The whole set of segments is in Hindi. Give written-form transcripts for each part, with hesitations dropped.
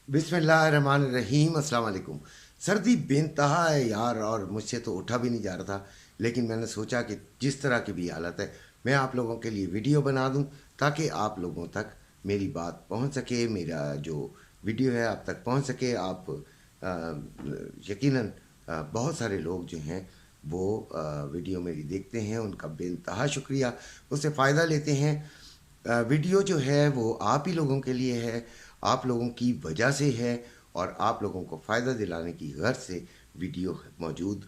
बिस्मिल्लाहिर्रहमानिर्रहीम, अस्सलाम वालेकुम। सर्दी बेनतहा है यार, और मुझसे तो उठा भी नहीं जा रहा था। लेकिन मैंने सोचा कि जिस तरह की भी हालत है, मैं आप लोगों के लिए वीडियो बना दूं ताकि आप लोगों तक मेरी बात पहुंच सके, मेरा जो वीडियो है आप तक पहुंच सके। आप अ, यकीनन बहुत सारे लोग जो हैं वो वीडियो मेरी देखते हैं, उनका बेनतहा शुक्रिया, उससे फ़ायदा लेते हैं। वीडियो जो है वो आप ही लोगों के लिए है, आप लोगों की वजह से है, और आप लोगों को फ़ायदा दिलाने की गर्ज से वीडियो मौजूद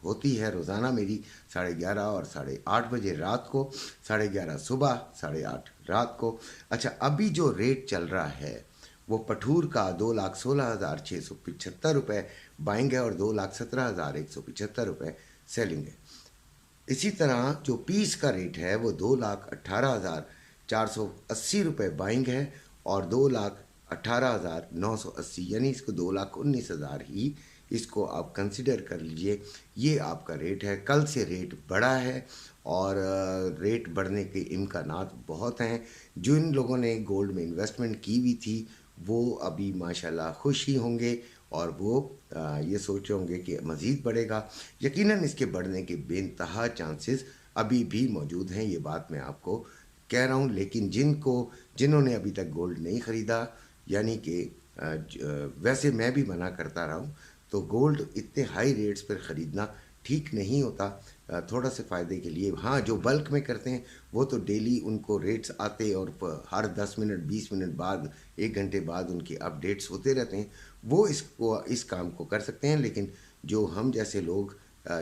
होती है। रोज़ाना मेरी 11:30 और 8:30 बजे रात को, 11:30 सुबह, 8:30 रात को। अच्छा, अभी जो रेट चल रहा है वो पठूर का 2,16,675 रुपये बाइंग है और 2,17,175 रुपये सेलिंग है। इसी तरह जो पीस का रेट है वो 2,18,480 रुपये बाइंग है और 2,18,980, यानी इसको 2,19,000 ही इसको आप कंसिडर कर लीजिए। ये आपका रेट है। कल से रेट बढ़ा है और रेट बढ़ने के इम्कानात बहुत हैं। जिन लोगों ने गोल्ड में इन्वेस्टमेंट की हुई थी वो अभी माशाल्लाह खुश ही होंगे और वो ये सोच रहे होंगे कि मज़ीद बढ़ेगा। यकीनन इसके बढ़ने के बेनतहा चांसेस अभी भी मौजूद हैं, ये बात मैं आपको कह रहा हूँ। लेकिन जिन्होंने अभी तक गोल्ड नहीं ख़रीदा, यानी कि वैसे मैं भी मना करता रहा हूँ, तो गोल्ड इतने हाई रेट्स पर ख़रीदना ठीक नहीं होता। थोड़ा से फ़ायदे के लिए हाँ, जो बल्क में करते हैं वो तो डेली उनको रेट्स आते और हर 10 मिनट 20 मिनट बाद, 1 घंटे बाद उनके अपडेट्स होते रहते हैं, वो इस काम को कर सकते हैं। लेकिन जो हम जैसे लोग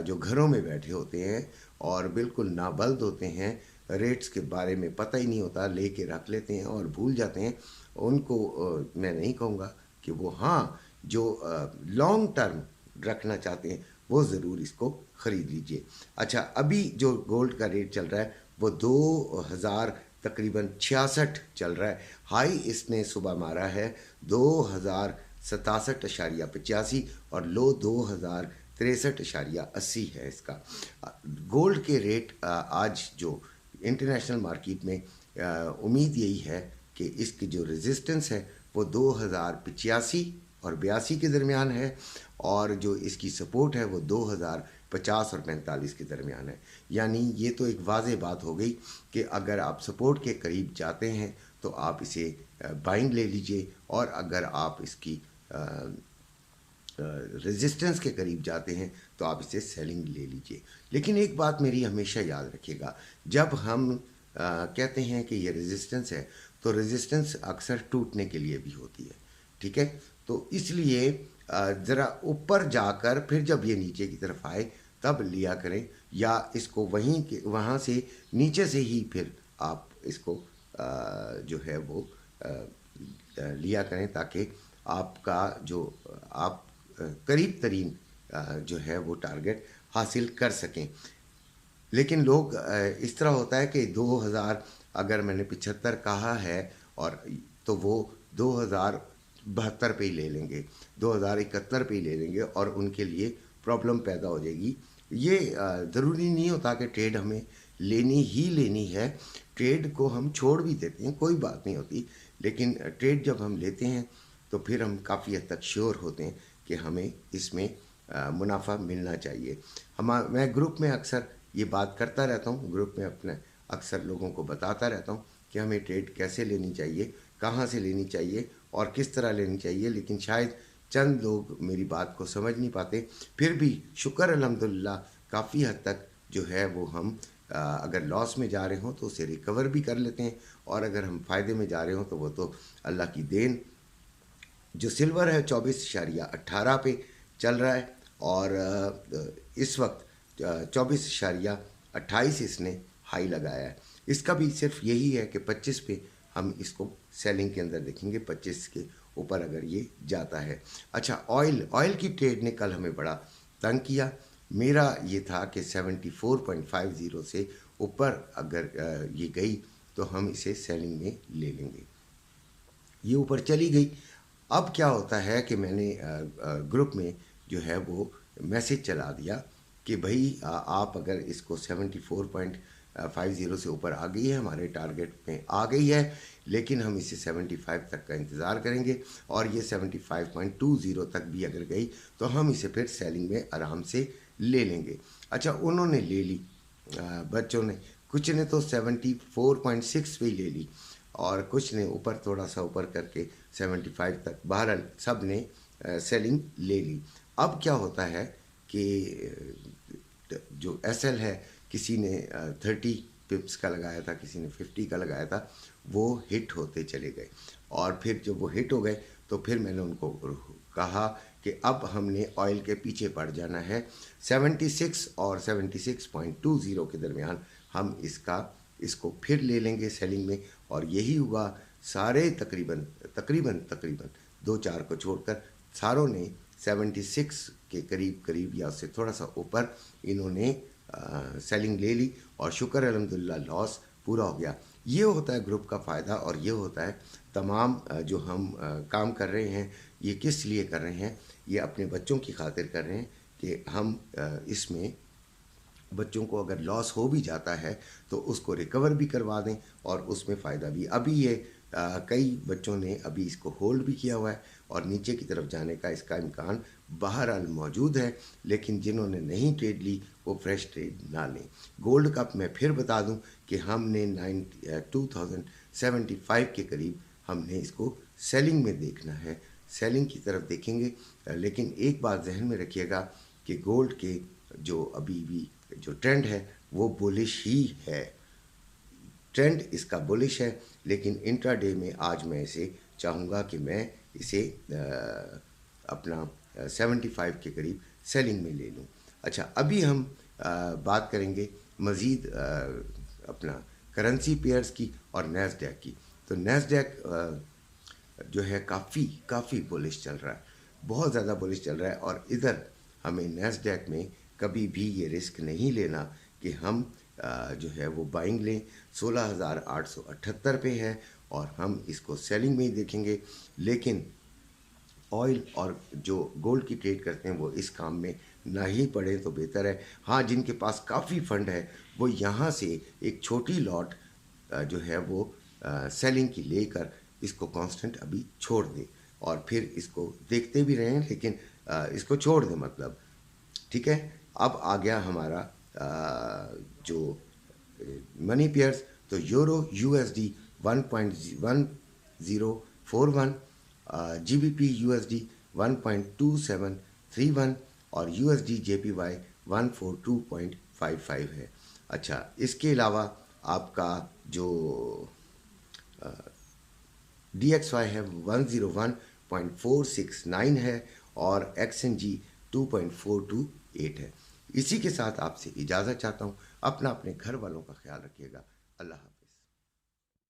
जो घरों में बैठे होते हैं और बिल्कुल नाबल्द होते हैं, रेट्स के बारे में पता ही नहीं होता, लेके रख लेते हैं और भूल जाते हैं, उनको मैं नहीं कहूँगा कि वो, हाँ, जो लॉन्ग टर्म रखना चाहते हैं वो ज़रूर इसको ख़रीद लीजिए। अच्छा, अभी जो गोल्ड का रेट चल रहा है वो 2,000 तकरीबन 66 चल रहा है। हाई इसने सुबह मारा है 2,067.85 और लो 2,063.80 है इसका। गोल्ड के रेट आज जो इंटरनेशनल मार्केट में उम्मीद यही है कि इसकी जो रेजिस्टेंस है वो 2,085 और 82 के दरमियान है, और जो इसकी सपोर्ट है वो 2,050 और 45 के दरमियान है। यानी ये तो एक वाज़ेह बात हो गई कि अगर आप सपोर्ट के करीब जाते हैं तो आप इसे बाइंग ले लीजिए, और अगर आप इसकी रेजिस्टेंस के करीब जाते हैं तो आप इसे सेलिंग ले लीजिए। लेकिन एक बात मेरी हमेशा याद रखिएगा, जब हम कहते हैं कि ये रेजिस्टेंस है, तो रेजिस्टेंस अक्सर टूटने के लिए भी होती है, ठीक है। तो इसलिए ज़रा ऊपर जाकर फिर जब ये नीचे की तरफ आए तब लिया करें, या इसको वहाँ से नीचे से ही फिर आप इसको जो है वो लिया करें, ताकि आपका जो आप करीब तरीन जो है वो टारगेट हासिल कर सकें। लेकिन लोग इस तरह होता है कि 2,000 अगर मैंने 75 कहा है, और तो वो 2,072 पे ही ले लेंगे, 2,071 पे ही ले लेंगे, और उनके लिए प्रॉब्लम पैदा हो जाएगी। ये ज़रूरी नहीं होता कि ट्रेड हमें लेनी ही लेनी है। ट्रेड को हम छोड़ भी देते हैं, कोई बात नहीं होती। लेकिन ट्रेड जब हम लेते हैं तो फिर हम काफ़ी हद तक श्योर होते हैं कि हमें इसमें मुनाफा मिलना चाहिए। मैं ग्रुप में अक्सर ये बात करता रहता हूँ, ग्रुप में अपने अक्सर लोगों को बताता रहता हूँ कि हमें ट्रेड कैसे लेनी चाहिए, कहाँ से लेनी चाहिए और किस तरह लेनी चाहिए। लेकिन शायद चंद लोग मेरी बात को समझ नहीं पाते। फिर भी शुक्र अल्हम्दुलिल्लाह, काफ़ी हद तक जो है वो हम अगर लॉस में जा रहे हों तो उसे रिकवर भी कर लेते हैं, और अगर हम फ़ायदे में जा रहे हों तो वो तो अल्लाह की देन। जो सिल्वर है 24.18 पे चल रहा है, और इस वक्त 24.28 इसने हाई लगाया है। इसका भी सिर्फ यही है कि 25 पे हम इसको सेलिंग के अंदर देखेंगे, 25 के ऊपर अगर ये जाता है। अच्छा, ऑयल की ट्रेड ने कल हमें बड़ा तंग किया। मेरा ये था कि 74.50 से ऊपर अगर ये गई तो हम इसे सेलिंग में ले लेंगे। ये ऊपर चली गई। अब क्या होता है कि मैंने ग्रुप में जो है वो मैसेज चला दिया कि भाई आप अगर इसको 50 से ऊपर आ गई है, हमारे टारगेट में आ गई है, लेकिन हम इसे 75 तक का इंतज़ार करेंगे और ये 75.20 तक भी अगर गई तो हम इसे फिर सेलिंग में आराम से ले लेंगे। अच्छा, उन्होंने ले ली, बच्चों ने, कुछ ने तो 74.6 पे ही ले ली और कुछ ने ऊपर थोड़ा सा ऊपर करके 75 तक, बहरहाल सब ने सेलिंग ले ली। अब क्या होता है कि जो एसएल है, किसी ने 30 पिप्स का लगाया था, किसी ने 50 का लगाया था, वो हिट होते चले गए और फिर जब वो हिट हो गए तो फिर मैंने उनको कहा कि अब हमने ऑयल के पीछे पड़ जाना है। 76 और 76.20 के दरमियान हम इसको फिर ले लेंगे सेलिंग में, और यही हुआ। सारे तकरीबन 2-4 को छोड़कर सारों ने 76 के करीब या उससे थोड़ा सा ऊपर इन्होंने सेलिंग ले ली और शुक्र अल्हम्दुलिल्लाह लॉस पूरा हो गया। ये होता है ग्रुप का फ़ायदा, और ये होता है तमाम जो हम काम कर रहे हैं, ये किस लिए कर रहे हैं, ये अपने बच्चों की खातिर कर रहे हैं कि हम इसमें बच्चों को अगर लॉस हो भी जाता है तो उसको रिकवर भी करवा दें और उसमें फ़ायदा भी। अभी ये कई बच्चों ने अभी इसको होल्ड भी किया हुआ है और नीचे की तरफ जाने का इसका इम्कान बहरहाल मौजूद है, लेकिन जिन्होंने नहीं ट्रेड ली वो फ्रेश ट्रेड ना लें। गोल्ड का मैं फिर बता दूं कि हमने 2075 के करीब हमने इसको सेलिंग में देखना है, सेलिंग की तरफ देखेंगे। लेकिन एक बात जहन में रखिएगा कि गोल्ड के जो अभी भी जो ट्रेंड है वो बुलिश ही है, ट्रेंड इसका बुलिश है, लेकिन इंट्राडे में आज मैं इसे चाहूँगा कि मैं इसे अपना 75 के करीब सेलिंग में ले लूँ। अच्छा, अभी हम बात करेंगे मज़ीद अपना करेंसी पेयर्स की और नैस्डैक की। तो नैस्डैक जो है काफ़ी बुलिश चल रहा है, बहुत ज़्यादा बुलिश चल रहा है, और इधर हमें नैस्डैक में कभी भी ये रिस्क नहीं लेना कि हम जो है वो बाइंग लें। 16,878 पे है और हम इसको सेलिंग में ही देखेंगे, लेकिन ऑयल और जो गोल्ड की ट्रेड करते हैं वो इस काम में ना ही पड़े तो बेहतर है। हाँ, जिनके पास काफ़ी फंड है वो यहाँ से एक छोटी लॉट जो है वो सेलिंग की लेकर इसको कांस्टेंट अभी छोड़ दें और फिर इसको देखते भी रहें, लेकिन इसको छोड़ दें, मतलब ठीक है। अब आ गया हमारा जो मनी पेयर्स, तो यूरो यूएसडी 1.1041, जीबीपी यूएसडी 1.2731 और यूएसडी जेपीवाई 142.55 है। अच्छा, इसके अलावा आपका जो DXY है 101.469 है और XNG 2.428 है। इसी के साथ आपसे इजाज़त चाहता हूँ। अपने घर वालों का ख्याल रखिएगा। अल्लाह हाफ़िज़।